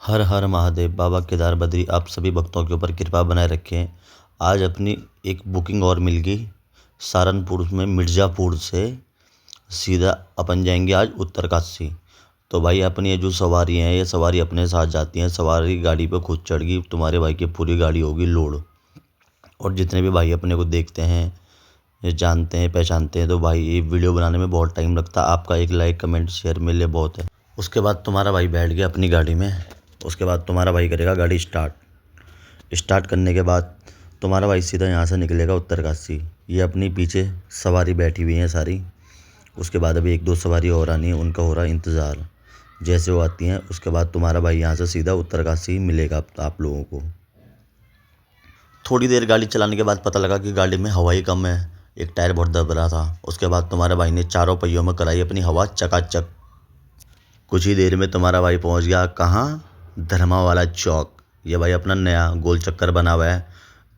हर हर महादेव। बाबा केदार बद्री आप सभी भक्तों के ऊपर कृपा बनाए रखें। आज अपनी एक बुकिंग और मिल गई सहारनपुर में मिर्ज़ापुर से सीधा अपन जाएंगे आज उत्तरकाशी। तो भाई अपनी ये जो सवारी हैं ये सवारी अपने साथ जाती हैं। सवारी गाड़ी पे खुद चढ़ गई, तुम्हारे भाई की पूरी गाड़ी होगी लोड। और जितने भी भाई अपने को देखते हैं, ये जानते हैं, पहचानते हैं, तो भाई ये वीडियो बनाने में बहुत टाइम लगता है। आपका एक लाइक कमेंट शेयर मेरे लिए बहुत है। उसके बाद तुम्हारा भाई बैठ गया अपनी गाड़ी में। उसके बाद तुम्हारा भाई करेगा गाड़ी स्टार्ट करने के बाद तुम्हारा भाई सीधा यहाँ से निकलेगा उत्तरकाशी। ये अपनी पीछे सवारी बैठी हुई हैं सारी। उसके बाद अभी एक दो सवारी और आनी है, उनका हो रहा है इंतज़ार। जैसे वो आती हैं उसके बाद तुम्हारा भाई यहाँ से सीधा उत्तरकाशी मिलेगा आप लोगों को। थोड़ी देर गाड़ी चलाने के बाद पता लगा कि गाड़ी में हवा ही कम है, एक टायर बहुत दब रहा था। उसके बाद तुम्हारे भाई ने चारों पहियों में कराई अपनी हवा चकाचक। कुछ ही देर में तुम्हारा भाई पहुंच गया कहाँ? धर्मा वाला चौक। ये भाई अपना नया गोल चक्कर बना हुआ है,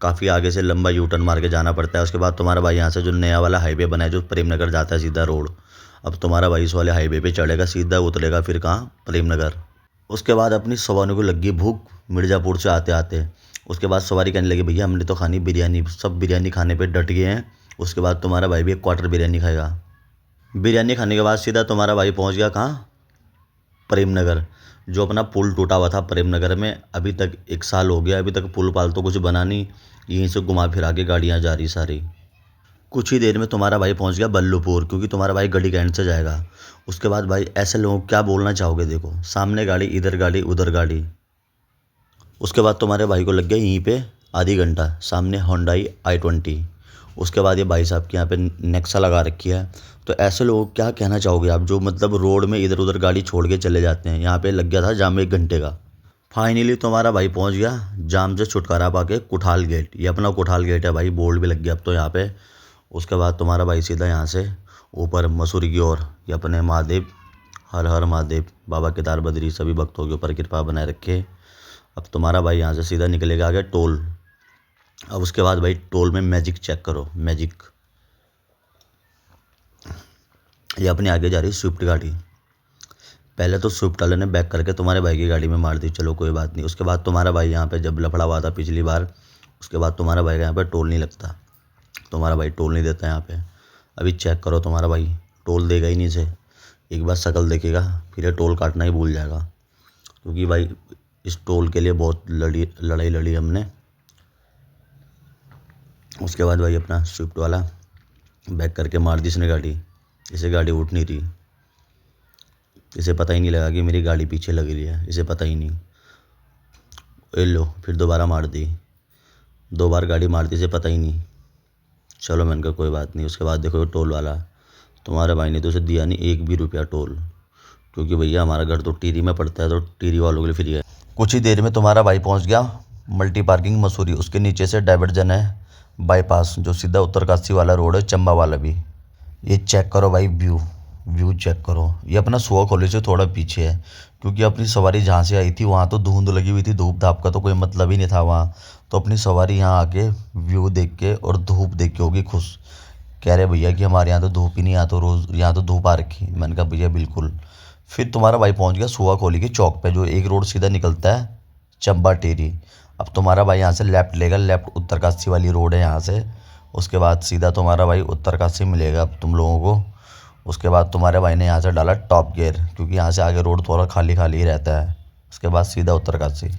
काफ़ी आगे से लंबा यू टर्न मार के जाना पड़ता है। उसके बाद तुम्हारा भाई यहाँ से जो नया वाला हाईवे बना है जो प्रेमनगर जाता है सीधा रोड, अब तुम्हारा भाई इस वाले हाईवे पे चढ़ेगा, सीधा उतरेगा फिर कहाँ? प्रेमनगर। उसके बाद अपनी सवारी को लगी भूख मिर्ज़ापुर से आते आते। उसके बाद सवारी कहने लगी भैया हमने तो खानी बिरयानी, सब बिरयानी खाने पे डट गए हैं। उसके बाद तुम्हारा भाई भी एक क्वार्टर बिरयानी खाएगा। बिरयानी खाने के बाद सीधा तुम्हारा भाई पहुंच गया कहाँ? प्रेमनगर। जो अपना पुल टूटा हुआ था प्रेमनगर में, अभी तक 1 साल हो गया, अभी तक पुल पाल तो कुछ बना नहीं। यहीं से घुमा फिरा के गाड़ियाँ जा रही सारी। कुछ ही देर में तुम्हारा भाई पहुंच गया बल्लूपुर, क्योंकि तुम्हारा भाई गड़ी कैंट से जाएगा। उसके बाद भाई ऐसे लोगों को क्या बोलना चाहोगे? देखो सामने गाड़ी, इधर गाड़ी, उधर गाड़ी। उसके बाद तुम्हारे भाई को लग गया यहीं पे आधी घंटा, सामने होंडाई i20। उसके बाद ये भाई साहब के यहाँ पे नेक्सा लगा रखी है। तो ऐसे लोगों को क्या कहना चाहोगे आप, जो मतलब रोड में इधर उधर गाड़ी छोड़ के चले जाते हैं? यहाँ पे लग गया था जाम 1 घंटे का। फाइनली तुम्हारा भाई पहुँच गया जाम से छुटकारा पा के कुठाल गेट। ये अपना कुठाल गेट है भाई, बोर्ड भी लग गया अब तो यहाँ पे। उसके बाद तुम्हारा भाई सीधा यहाँ से ऊपर मसूरी की ओर। ये अपने महादेव, हर हर महादेव। बाबा केदार बद्री सभी भक्तों के ऊपर कृपा बनाए रखे। अब तुम्हारा भाई यहाँ से सीधा निकलेगा आगे टोल। अब उसके बाद भाई टोल में मैजिक चेक करो, मैजिक। ये अपने आगे जा रही स्विफ्ट गाड़ी। पहले तो स्विफ्ट वाले ने बैक करके तुम्हारे भाई की गाड़ी में मार दी, चलो कोई बात नहीं। उसके बाद तुम्हारा भाई यहाँ पे जब लफड़ा हुआ था पिछली बार, उसके बाद तुम्हारा भाई का यहाँ पे टोल नहीं लगता, तुम्हारा भाई टोल नहीं देता यहाँ पे। अभी चेक करो तुम्हारा भाई टोल देगा ही नहीं से। एक बार शक्ल देखेगा फिर ये टोल काटना ही भूल जाएगा, क्योंकि भाई इस टोल के लिए बहुत लड़ाई लड़ी हमने। उसके बाद भाई अपना स्विफ्ट वाला बैक करके मार दी इसने गाड़ी। इसे गाड़ी उठ नहीं रही, इसे पता ही नहीं लगा कि मेरी गाड़ी पीछे लग रही है, इसे पता ही नहीं। ए लो फिर दोबारा मार दी, 2 बार गाड़ी मार दी, इसे पता ही नहीं। चलो मैंने कहा कोई बात नहीं। उसके बाद देखो टोल वाला, तुम्हारे भाई ने तो उसे दिया नहीं 1 भी रुपया टोल, क्योंकि भैया हमारा घर तो टीरी में पड़ता है, तो टीरी वालों के लिए फ्री है। कुछ ही देर में तुम्हारा भाई पहुंच गया मल्टी पार्किंग मसूरी। उसके नीचे से डाइवर्जन है बाईपास, जो सीधा उत्तरकाशी वाला रोड है, चंबा वाला भी। ये चेक करो भाई व्यू चेक करो। ये अपना सुआ कॉलेज से थोड़ा पीछे है, क्योंकि अपनी सवारी जहाँ से आई थी वहाँ तो धुंध लगी हुई थी, धूप धाप का तो कोई मतलब ही नहीं था वहाँ। तो अपनी सवारी यहाँ आके व्यू देख के और धूप देख के होगी खुश। कह रहे भैया कि हमारे यहाँ तो धूप ही नहीं, आता तो रोज़ यहाँ तो धूप आ रखी। मैंने कहा भैया बिल्कुल। फिर तुम्हारा भाई पहुँच गया सुआ कोली के चौक पे, जो एक रोड सीधा निकलता है चंबा टेरी। अब तुम्हारा भाई यहाँ से लेफ्ट लेगा, लेफ्ट उत्तरकाशी वाली रोड है यहाँ से। उसके बाद सीधा तुम्हारा भाई उत्तरकाशी मिलेगा अब तुम लोगों को। उसके बाद तुम्हारे भाई ने यहाँ से डाला टॉप गियर, क्योंकि यहाँ से आगे रोड थोड़ा खाली खाली ही रहता है। उसके बाद सीधा उत्तरकाशी।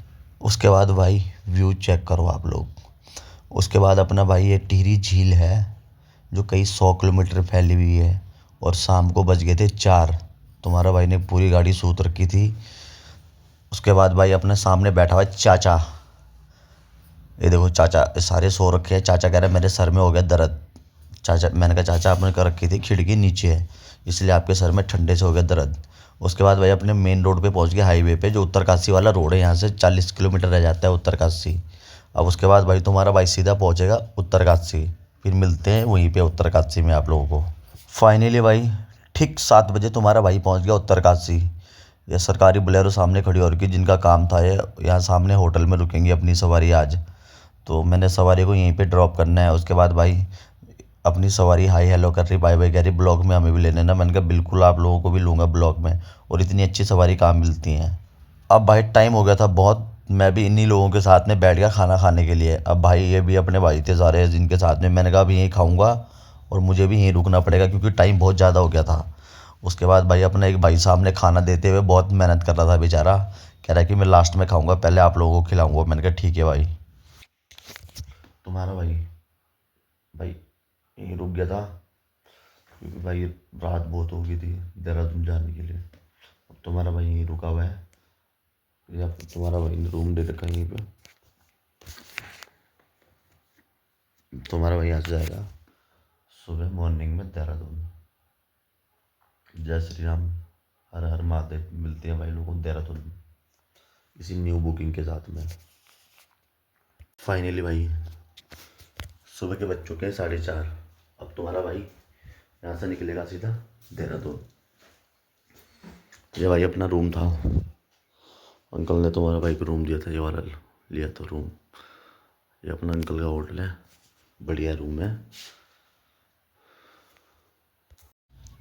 उसके बाद भाई व्यू चेक करो आप लोग। उसके बाद अपना भाई ये टिहरी झील है, जो कई 100 किलोमीटर फैली हुई है। और शाम को बज गए थे 4, तुम्हारा भाई ने पूरी गाड़ी सूत रखी थी। उसके बाद भाई अपने सामने बैठा हुआ है चाचा। ये देखो चाचा सारे सो रखे हैं। चाचा कह रहे मेरे सर में हो गया दर्द। चाचा, मैंने कहा चाचा आपने कर रखी थी खिड़की नीचे है, इसलिए आपके सर में ठंडे से हो गया दर्द। उसके बाद भाई अपने मेन रोड पे पहुंच गया, हाईवे पे, जो उत्तरकाशी वाला रोड है। यहाँ से 40 किलोमीटर रह जाता है उत्तरकाशी। अब उसके बाद भाई तुम्हारा भाई सीधा पहुंचेगा उत्तरकाशी। फिर मिलते हैं वहीं पे उत्तरकाशी में आप लोगों को। फाइनली भाई ठीक 7 बजे तुम्हारा भाई पहुंच गया उत्तरकाशी। ये सरकारी बोलेरो सामने खड़ी हो रखी, जिनका काम था ये यहाँ सामने होटल में रुकेंगी अपनी सवारी आज। तो मैंने सवारी को यहीं पे ड्रॉप करना है। उसके बाद भाई अपनी सवारी हाई हेलो कर रही, बाय बाय कह रही, ब्लॉग में हमें भी ले लेना। मैंने कहा बिल्कुल आप लोगों को भी लूँगा ब्लॉग में, और इतनी अच्छी सवारी कहाँ मिलती हैं। अब भाई टाइम हो गया था बहुत, मैं भी इन्हीं लोगों के साथ में बैठ गया खाना खाने के लिए। अब भाई ये भी अपने भाई थे सारे जिनके साथ में, मैंने कहा अभी यहीं खाऊंगा और मुझे भी यहीं रुकना पड़ेगा क्योंकि टाइम बहुत ज़्यादा हो गया था। उसके बाद भाई अपना एक भाई साहब ने खाना देते हुए बहुत मेहनत कर रहा था बेचारा, कह रहा है कि मैं लास्ट में खाऊंगा, पहले आप लोगों को खिलाऊंगा। मैंने कहा ठीक है भाई। तुम्हारा भाई भाई यहीं रुक गया था क्योंकि भाई रात बहुत हो गई थी देहरादून जाने के लिए। अब तुम्हारा भाई यहीं रुका हुआ है, या फिर तुम्हारा भाई ने रूम ले रखा है यहीं पे। तुम्हारा भाई यहाँ से जाएगा सुबह मॉर्निंग में देहरादून। जय श्री राम, हर हर महादेव। मिलते हैं भाई लोगों को देहरादून में इसी न्यू बुकिंग के साथ में। फाइनली भाई सुबह के बज चुके हैं 4:30। अब तुम्हारा भाई यहाँ से निकलेगा सीधा देहरादून। ये भाई अपना रूम था, अंकल ने तुम्हारा भाई को रूम दिया था, ये वाला लिया था रूम। ये अपना अंकल का होटल है, बढ़िया रूम है।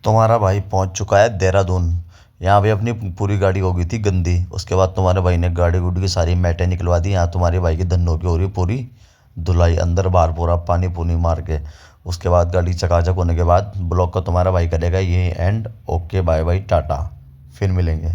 तुम्हारा भाई पहुंच चुका है देहरादून। यहाँ भी अपनी पूरी गाड़ी हो गई थी गंदी। उसके बाद तुम्हारे भाई ने गाड़ी गुड़ी की सारी मैटें निकलवा दी। यहाँ तुम्हारे भाई की धन्नों की हो रही पूरी धुलाई, अंदर बाहर पूरा पानी पूनी मार के। उसके बाद गाड़ी चकाचक होने के बाद ब्लॉग का तुम्हारा भाई करेगा ये end. Okay bye bye tata, फिर मिलेंगे।